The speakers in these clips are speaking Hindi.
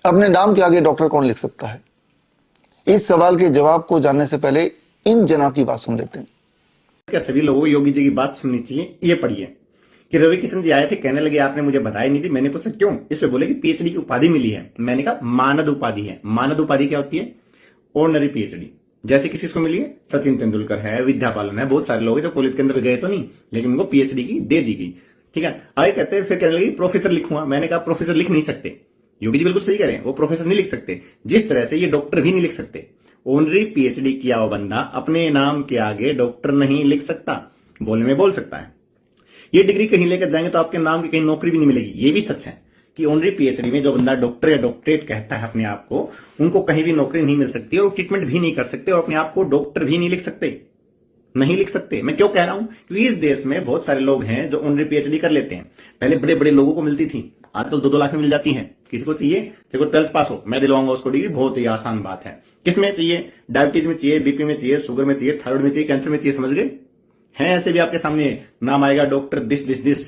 अपने नाम के आगे डॉक्टर कौन लिख सकता है? इस सवाल के जवाब को जानने से पहले इन जनाब की बात सुन लेते हैं। क्या सभी लोगों को योगी जी की बात सुननी चाहिए? ये पढ़िए कि रवि किशन जी आए थे, कहने लगे आपने मुझे बताया नहीं थी। मैंने पूछा क्यों? इसलिए बोले कि पीएचडी की उपाधि मिली है। मैंने कहा मानद उपाधि है। मानद उपाधि क्या होती है? Ordinary PhD. जैसे किसी को मिली है, सचिन तेंदुलकर है, विद्या बालन है, बहुत सारे लोग हैं जो कॉलेज के अंदर गए तो नहीं, लेकिन उनको पीएचडी की दे दी गई। ठीक है, आगे कहते हैं, फिर कहने लगे प्रोफेसर लिखूंगा। मैंने कहा प्रोफेसर लिख नहीं सकते। योगी जी बिल्कुल सही कह रहे हैं, वो प्रोफेसर नहीं लिख सकते, जिस तरह से ये डॉक्टर भी नहीं लिख सकते। ऑनरी पीएचडी किया हुआ बंदा अपने नाम के आगे डॉक्टर नहीं लिख सकता। बोलने में बोल सकता है। ये डिग्री कहीं लेकर जाएंगे तो आपके नाम की कहीं नौकरी भी नहीं मिलेगी। ये भी सच है कि ऑनरी पीएचडी में जो बंदा डॉक्टर या डॉक्टरेट कहता है अपने आप को, उनको कहीं भी नौकरी नहीं मिल सकती और ट्रीटमेंट भी नहीं कर सकते और अपने आप को डॉक्टर भी नहीं लिख सकते। नहीं लिख सकते। मैं क्यों कह रहा हूं? क्योंकि इस देश में बहुत सारे लोग हैं जो ऑनरी पीएचडी कर लेते हैं। पहले बड़े बड़े लोगों को मिलती थी, आजकल 2-2 लाख में मिल जाती है। किसी को चाहिए, देखो 12th पास हो, मैं दिलवाऊंगा उसको डिग्री। बहुत ही आसान बात है। किसमें चाहिए? डायबिटीज में चाहिए, बीपी में चाहिए, शुगर में चाहिए, थायराइड में चाहिए, कैंसर में चाहिए। समझ गए? हैं ऐसे भी आपके सामने नाम आएगा, डॉक्टर दिस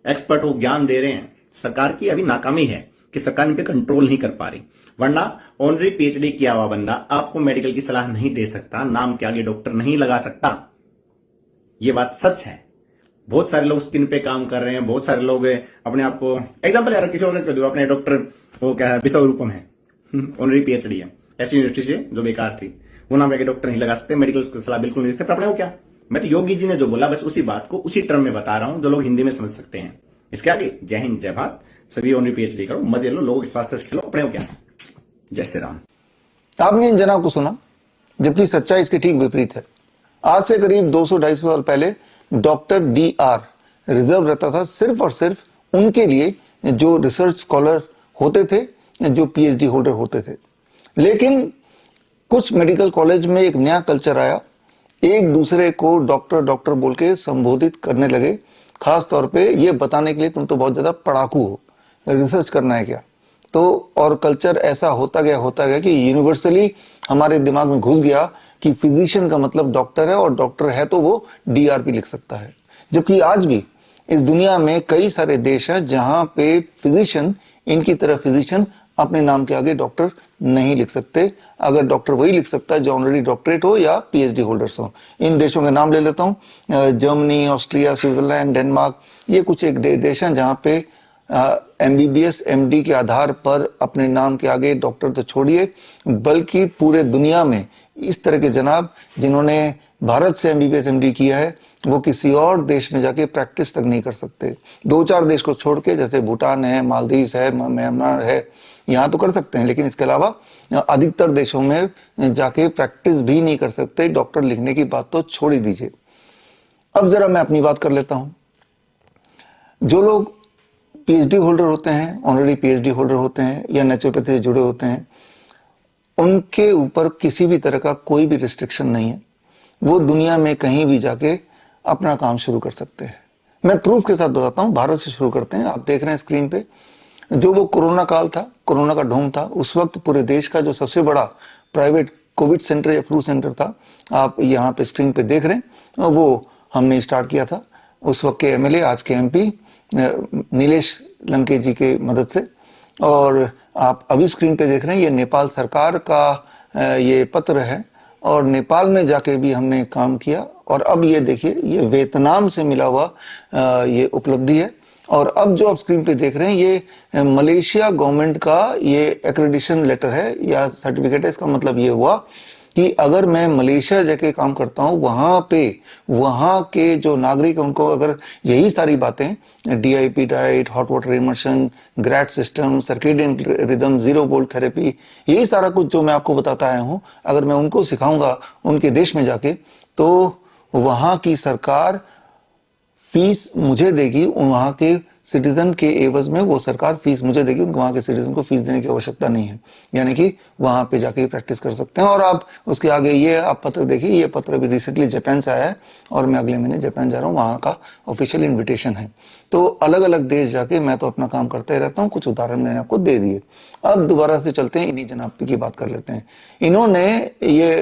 एक्सपर्ट, वो ज्ञान दे रहे हैं। सरकार की अभी नाकामी है कि सरकार इन पे कंट्रोल नहीं कर पा रही। वरना ऑनरी पीएचडी किया हुआ बंदा आपको मेडिकल की सलाह नहीं दे सकता, नाम के आगे डॉक्टर नहीं लगा सकता। ये बात सच है। बहुत सारे लोग स्किन पे काम कर रहे हैं, बहुत सारे लोग अपने आप को, एग्जाम्पल यार किसी और दो, अपने डॉक्टर वो क्या है, विश्वरूपम है, ऑनरी पीएचडी है, ऐसी यूनिवर्सिटी से जो बेकार थी, वो नाम के डॉक्टर नहीं लगा सकते, मेडिकल की सलाह बिल्कुल नहीं दे सकते। अपने वो क्या, मैं तो योगी जी ने जो बोला बस उसी बात को उसी टर्म में बता रहा हूं जो लोग हिंदी में समझ सकते हैं। इसके आगे जय हिंद जय भारत, सभी ऑनरी पीएचडी करो, मजे लो, लोगों के स्वास्थ्य से खेलो, अपने वो क्या। जय श्री राम। आपने इन जनाब को सुना, जबकि सच्चाई इसके ठीक विपरीत है। आज से करीब 200-250 साल पहले डॉक्टर DR रिजर्व रहता था सिर्फ और सिर्फ उनके लिए जो रिसर्च स्कॉलर होते थे, जो PhD होल्डर होते थे। लेकिन कुछ मेडिकल कॉलेज में एक नया कल्चर आया, एक दूसरे को डॉक्टर डॉक्टर बोल के संबोधित करने लगे, खास तौर पे ये बताने के लिए तुम तो बहुत ज्यादा पढ़ाकू हो, रिसर्च करना है क्या। तो और कल्चर ऐसा होता गया कि यूनिवर्सली हमारे दिमाग में घुस गया कि फिजिशियन का मतलब डॉक्टर है और डॉक्टर है तो वो DRP लिख सकता है। जबकि आज भी इस दुनिया में कई सारे देश हैं जहां पे फिजिशियन, इनकी तरह फिजिशियन अपने नाम के आगे डॉक्टर नहीं लिख सकते। अगर डॉक्टर वही लिख सकता है जो ऑलरेडी डॉक्टरेट हो या PhD होल्डर्स हो। इन देशों के नाम ले लेता हूं, जर्मनी, ऑस्ट्रिया, स्विट्जरलैंड, डेनमार्क, ये कुछ एक देश हैं जहां पे MBBS MD के आधार पर अपने नाम के आगे डॉक्टर तो छोड़िए, बल्कि पूरे दुनिया में इस तरह के जनाब जिन्होंने भारत से MBBS MD किया है, वो किसी और देश में जाके प्रैक्टिस तक नहीं कर सकते। 2-4 देश को छोड़ के, जैसे भूटान है, मालदीव है, म्यांमार है, यहां तो कर सकते हैं, लेकिन इसके अलावा अधिकतर देशों में जाके प्रैक्टिस भी नहीं कर सकते। डॉक्टर लिखने की बात तो छोड़ ही दीजिए। अब जरा मैं अपनी बात कर लेता हूं। जो लोग PhD होल्डर होते हैं, ऑनरी PhD होल्डर होते हैं या नेचुरोपैथी से जुड़े होते हैं, उनके ऊपर किसी भी तरह का कोई भी रिस्ट्रिक्शन नहीं है। वो दुनिया में कहीं भी जाके अपना काम शुरू कर सकते हैं। मैं प्रूफ के साथ बताता हूं। भारत से शुरू करते हैं। आप देख रहे हैं स्क्रीन पे जो वो कोरोना काल था, कोरोना का ढोंग था, उस वक्त पूरे देश का जो सबसे बड़ा प्राइवेट कोविड सेंटर या फ्लू सेंटर था, आप यहाँ पे स्क्रीन पे देख रहे हैं, वो हमने स्टार्ट किया था। उस वक्त के MLA, आज के MP नीलेश लंके जी के मदद से। और आप अभी स्क्रीन पे देख रहे हैं ये नेपाल सरकार का ये पत्र है और नेपाल में जाके भी हमने काम किया। और अब ये देखिए, ये वियतनाम से मिला हुआ ये उपलब्धि है। और अब जो आप स्क्रीन पे देख रहे हैं ये मलेशिया गवर्नमेंट का ये एक्रेडिशन लेटर है या सर्टिफिकेट है। इसका मतलब ये हुआ कि अगर मैं मलेशिया जाके काम करता हूं, वहां के जो नागरिक उनको अगर यही सारी बातें, DIP diet, hot water immersion, ग्रैट system, circadian rhythm, 0 volt therapy, यही सारा कुछ जो मैं आपको बताता आया हूं, अगर मैं उनको सिखाऊंगा उनके देश में जाके, तो वहां की सरकार फीस मुझे देगी। वहां के सिटीजन के एवज में वो सरकार फीस मुझे देगी, उनको वहां के सिटीजन को फीस देने की आवश्यकता नहीं है। यानी कि वहां पे जाके प्रैक्टिस कर सकते हैं। और आप उसके आगे ये आप पत्र देखिए, ये पत्र भी रिसेंटली जापान से आया है और मैं अगले महीने जापान जा रहा हूं, वहां का ऑफिशियल इन्विटेशन है। तो अलग अलग देश जाके मैं तो अपना काम करते रहता हूं। कुछ उदाहरण मैंने आपको दे दिए। अब दोबारा से चलते हैं, इन्हीं जनाब की बात कर लेते हैं। इन्होंने ये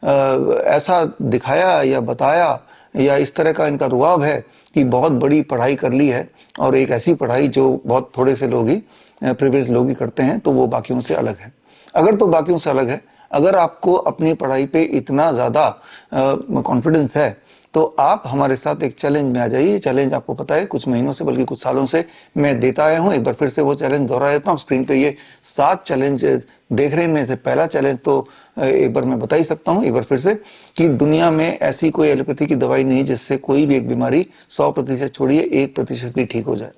ऐसा दिखाया या बताया या इस तरह का इनका रुआब है कि बहुत बड़ी पढ़ाई कर ली है और एक ऐसी पढ़ाई जो बहुत थोड़े से लोग ही प्रिविलेज लोग ही करते हैं, तो वो बाकियों से अलग है। अगर तो बाकियों से अलग है, अगर आपको अपनी पढ़ाई पे इतना ज्यादा कॉन्फिडेंस है, तो आप हमारे साथ एक चैलेंज में आ जाइए। चैलेंज आपको पता है कुछ महीनों से बल्कि कुछ सालों से मैं देता आया हूं। एक बार फिर से वो चैलेंज दोहरा देता हूं। स्क्रीन पे ये 7 चैलेंज देख रहे हैं। इनमें से पहला चैलेंज तो एक बार मैं बता ही सकता हूं एक बार फिर से, कि दुनिया में ऐसी कोई एलोपैथी की दवाई नहीं जिससे कोई भी एक बीमारी 100% छोड़िए 1% भी ठीक हो जाए।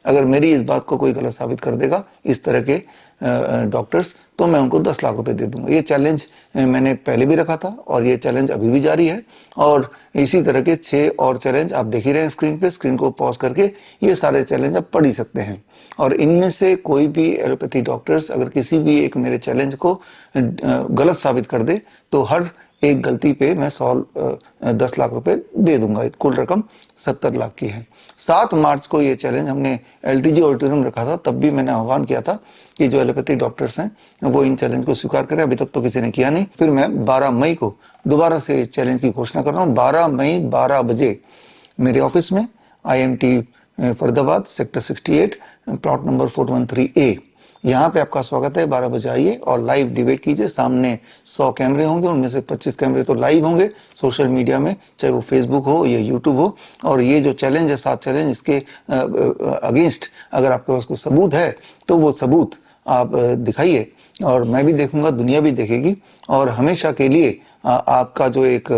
अगर मेरी इस बात को कोई गलत साबित कर देगा इस तरह के डॉक्टर्स, तो मैं उनको 10 लाख रुपए दे दूंगा। ये चैलेंज मैंने पहले भी रखा था और ये चैलेंज अभी भी जारी है। और इसी तरह के 6 और चैलेंज आप देख ही रहे हैं स्क्रीन पे। स्क्रीन को पॉज करके ये सारे चैलेंज आप पढ़ ही सकते हैं। और इनमें से कोई भी एलोपैथी डॉक्टर्स अगर किसी भी एक मेरे चैलेंज को गलत साबित कर दे, तो हर एक गलती पे मैं 10 लाख रुपए दे दूंगा। कुल रकम 70 लाख की है। 7 मार्च को ये चैलेंज हमने एलटीजी ऑडिटोरियम रखा था। तब भी मैंने आह्वान किया था कि जो एलोपैथिक डॉक्टर्स हैं वो इन चैलेंज को स्वीकार करें। अभी तक तो किसी ने किया नहीं। फिर मैं 12 मई को दोबारा से इस चैलेंज की घोषणा कर रहा हूं। 12 मई 12 बजे मेरे ऑफिस में, IMT Faridabad, sector 68, plot number 413A, यहां पे आपका स्वागत है। 12 बजे आइए और लाइव डिबेट कीजिए। सामने 100 कैमरे होंगे, उनमें से 25 कैमरे तो लाइव होंगे सोशल मीडिया में, चाहे वो फेसबुक हो या यूट्यूब हो। और ये जो चैलेंज है 7 चैलेंज, इसके अगेंस्ट अगर आपके पास कोई सबूत है तो वो सबूत आप दिखाइए और मैं भी देखूंगा, दुनिया भी देखेगी। और हमेशा के लिए आपका जो एक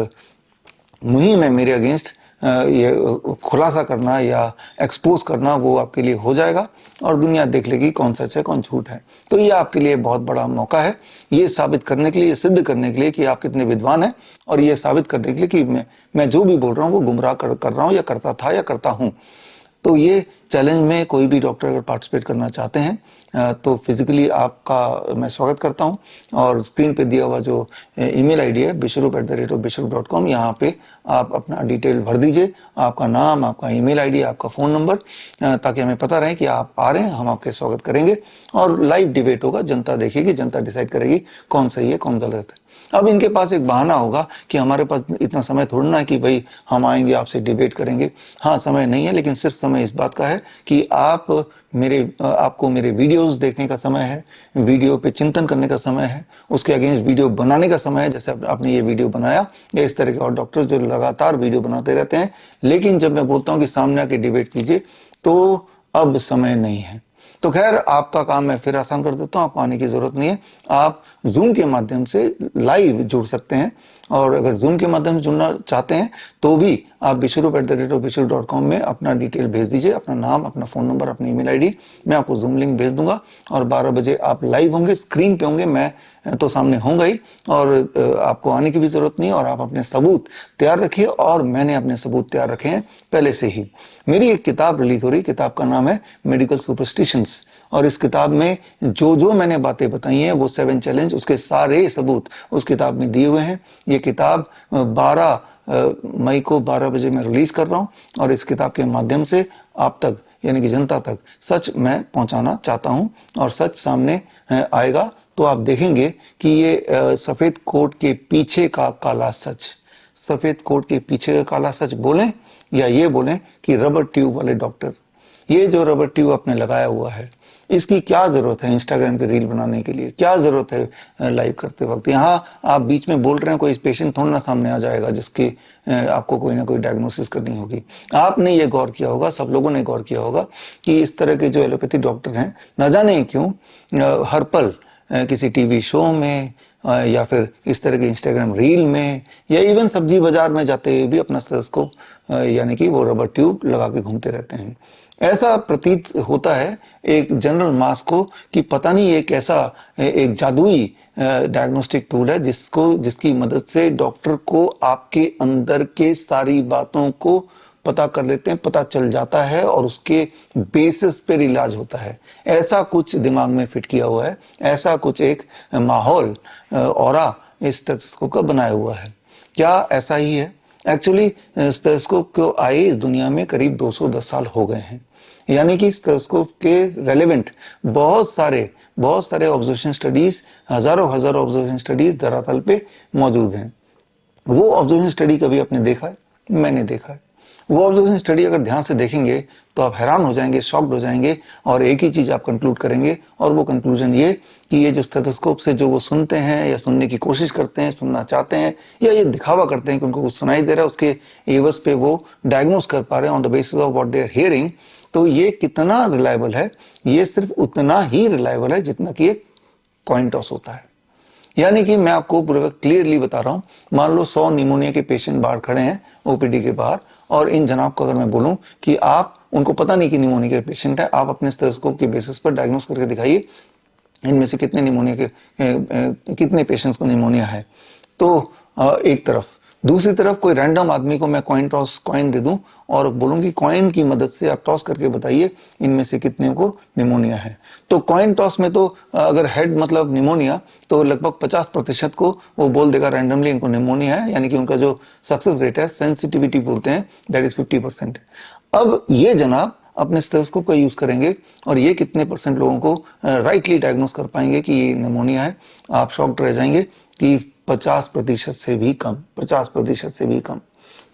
मुहिम है मेरे अगेंस्ट, ये खुलासा करना या एक्सपोज करना, वो आपके लिए हो जाएगा और दुनिया देख लेगी कौन सच है कौन झूठ है। तो ये आपके लिए बहुत बड़ा मौका है, ये साबित करने के लिए, ये सिद्ध करने के लिए कि आप कितने विद्वान हैं, और ये साबित करने के लिए कि मैं जो भी बोल रहा हूं वो गुमराह कर रहा हूं या करता था या करता हूं। तो ये चैलेंज में कोई भी डॉक्टर अगर पार्टिसिपेट करना चाहते हैं तो फिजिकली आपका मैं स्वागत करता हूं। और स्क्रीन पे दिया हुआ जो ईमेल आईडी है bishrup@bishrup.com, यहाँ पे आप अपना डिटेल भर दीजिए, आपका नाम, आपका ईमेल आईडी, आपका फोन नंबर, ताकि हमें पता रहे कि आप आ रहे हैं। हम आपके स्वागत करेंगे और लाइव डिबेट होगा। जनता देखेगी, जनता डिसाइड करेगी कौन सही है कौन गलत है। अब इनके पास एक बहाना होगा कि हमारे पास इतना समय थोड़ा ना है कि भाई हम आएंगे आपसे डिबेट करेंगे। हाँ, समय नहीं है, लेकिन सिर्फ समय इस बात का है कि आपको मेरे वीडियोस देखने का समय है, वीडियो पे चिंतन करने का समय है, उसके अगेंस्ट वीडियो बनाने का समय है। जैसे आपने ये वीडियो बनाया, या इस तरह के और डॉक्टर्स जो लगातार वीडियो बनाते रहते हैं। लेकिन जब मैं बोलता हूं कि सामने आके डिबेट कीजिए, तो अब समय नहीं है। तो खैर, आपका काम मैं फिर आसान कर देता हूं, आपको आने की जरूरत नहीं है। आप जूम के माध्यम से लाइव जुड़ सकते हैं, और अगर जूम के माध्यम से जुड़ना चाहते हैं तो भी आप bishrup@bishrup.com में अपना डिटेल भेज दीजिए, अपना नाम, अपना फोन नंबर, अपनी ईमेल आईडी। मैं आपको जूम लिंक भेज दूंगा और 12 बजे आप लाइव होंगे, स्क्रीन पे होंगे। मैं तो सामने होऊंगा ही, और आपको आने की भी जरूरत नहीं है। और आप अपने सबूत तैयार रखिए, और मैंने अपने सबूत तैयार रखे हैं पहले से ही। मेरी एक किताब रिलीज हो रही, किताब का नाम है मेडिकल सुपरस्टिशंस, और इस किताब में जो मैंने बातें बताई हैं, वो 7 चैलेंज, उसके सारे सबूत उस किताब में दिए हुए हैं। ये किताब 12 मई को 12 बजे मैं रिलीज कर रहा हूं, और इस किताब के माध्यम से आप तक, यानी कि जनता तक, सच मैं पहुंचाना चाहता हूं। और सच सामने आएगा तो आप देखेंगे कि ये सफेद कोट के पीछे का काला सच, सफेद कोट के पीछे का काला सच बोलें, या ये बोलें कि रबर ट्यूब वाले डॉक्टर, ये जो रबर ट्यूब आपने लगाया हुआ है, इसकी क्या जरूरत है इंस्टाग्राम पे रील बनाने के लिए? क्या जरूरत है लाइव करते वक्त? यहाँ आप बीच में बोल रहे हैं, कोई पेशेंट थोड़ा ना सामने आ जाएगा जिसकी आपको कोई ना कोई डायग्नोसिस करनी होगी। आपने ये गौर किया होगा, सब लोगों ने गौर किया होगा कि इस तरह के जो एलोपैथी डॉक्टर हैं, न जाने क्यों हर पल किसी टीवी शो में या फिर इस तरह के इंस्टाग्राम रील में, या इवन सब्जी बाजार में जाते हुए भी अपना स्टेथोस्कोप यानी कि वो रबर ट्यूब लगा के घूमते रहते हैं। ऐसा प्रतीत होता है एक जनरल मास को कि पता नहीं एक ऐसा एक जादुई डायग्नोस्टिक टूल है जिसकी मदद से डॉक्टर को आपके अंदर के सारी बातों को पता कर लेते हैं, पता चल जाता है, और उसके बेसिस पर इलाज होता है। ऐसा कुछ दिमाग में फिट किया हुआ है, ऐसा कुछ एक माहौल ऑरा इस स्टेथोस्कोप का बनाया हुआ है। क्या ऐसा ही है? एक्चुअली स्टेथोस्कोप को आए इस दुनिया में करीब 210 साल हो गए हैं, यानी कि स्टेथोस्कोप के रेलेवेंट बहुत सारे ऑब्जर्वेशन स्टडीज, हजारों ऑब्जर्वेशन स्टडीज धरातल पे मौजूद हैं। वो ऑब्जर्वेशन स्टडी कभी आपने देखा है? मैंने देखा है। वो ऑब्जर्वेशन स्टडी अगर ध्यान से देखेंगे तो आप हैरान हो जाएंगे, शॉक्ड हो जाएंगे और एक ही चीज आप कंक्लूड करेंगे और वो कंक्लूजन ये कि ये जो स्टेथोस्कोप से जो वो सुनते हैं या सुनने की कोशिश करते हैं, सुनना चाहते हैं या ये दिखावा करते हैं कि उनको कुछ सुनाई दे रहा है, उसके एवज पे वो डायग्नोस कर पा रहे हैं on the basis of what they are hearing, तो ये कितना रिलायबल है? ये सिर्फ उतना ही रिलायबल है जितना कि एक कॉइन टॉस होता है। यानी कि मैं आपको पूरा क्लियरली बता रहा हूं, मान लो 100 निमोनिया के पेशेंट बाहर खड़े हैं ओपीडी के बाहर और इन जनाब को अगर मैं बोलूं कि आप, उनको पता नहीं कि निमोनिया के पेशेंट है, आप अपने स्टेथोस्कोप के बेसिस पर डायग्नोस करके दिखाइए इनमें से कितने निमोनिया के कितने पेशेंट्स को निमोनिया है। तो एक तरफ, दूसरी तरफ कोई रैंडम आदमी को मैं कॉइन टॉस कॉइन दे दूं और बोलूंगी कॉइन की मदद से आप टॉस करके बताइए इनमें से कितने को निमोनिया है। तो कॉइन टॉस में तो अगर हेड मतलब निमोनिया तो लगभग 50% को वो बोल देगा रैंडमली इनको निमोनिया है, यानी कि उनका जो सक्सेस रेट है, सेंसिटिविटी बोलते हैं, दैट इज 50%। अब ये जनाब अपने स्टेथोस्कोप का यूज करेंगे और ये कितने परसेंट लोगों को राइटली डायग्नोस कर पाएंगे कि ये निमोनिया है? आप शॉक्ड रह जाएंगे कि 50% से भी कम, 50% से भी कम।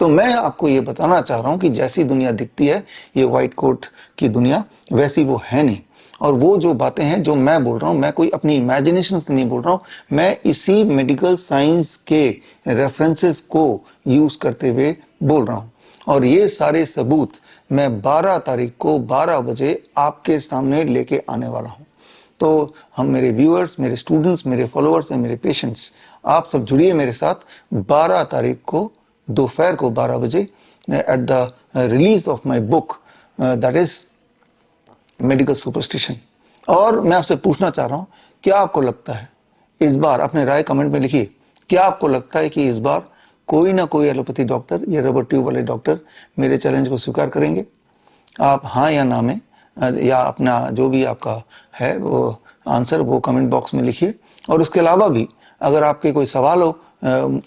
तो मैं आपको ये बताना चाह रहा हूं कि जैसी दुनिया दिखती है ये व्हाइट कोट की दुनिया, वैसी वो है नहीं। और वो जो बातें हैं जो मैं बोल रहा हूं, मैं कोई अपनी इमेजिनेशन से नहीं बोल रहा हूं, मैं इसी मेडिकल साइंस के रेफरेंसेस को यूज करते हुए बोल रहा हूं। और ये सारे सबूत मैं 12 तारीख को 12 बजे आपके सामने लेके आने वाला हूं। तो हम, मेरे व्यूअर्स, मेरे स्टूडेंट्स, मेरे फॉलोअर्स एंड मेरे पेशेंट्स, आप सब जुड़िए मेरे साथ 12 तारीख को दोपहर को 12 बजे at the release of my book that is medical superstition. और मैं आपसे पूछना चाह रहा हूं, क्या आपको लगता है इस बार, अपने राय कमेंट में लिखिए, क्या आपको लगता है कि इस बार कोई ना कोई एलोपैथी डॉक्टर या रबर ट्यूब वाले डॉक्टर मेरे चैलेंज को स्वीकार करेंगे? आप हाँ या ना में या अपना जो भी आपका है वो आंसर वो कमेंट बॉक्स में लिखिए। और उसके अलावा भी अगर आपके कोई सवाल हो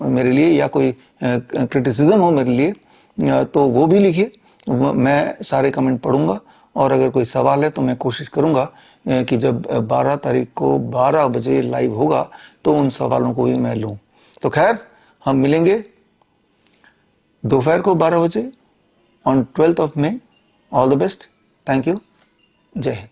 मेरे लिए या कोई क्रिटिसिज्म हो मेरे लिए तो वो भी लिखिए, मैं सारे कमेंट पढ़ूंगा। और अगर कोई सवाल है तो मैं कोशिश करूंगा कि जब 12 तारीख को 12 बजे लाइव होगा तो उन सवालों को भी मैं लूं। तो खैर, हम मिलेंगे दोपहर को 12 बजे on 12th of May। All the best, thank you, जय हिंद।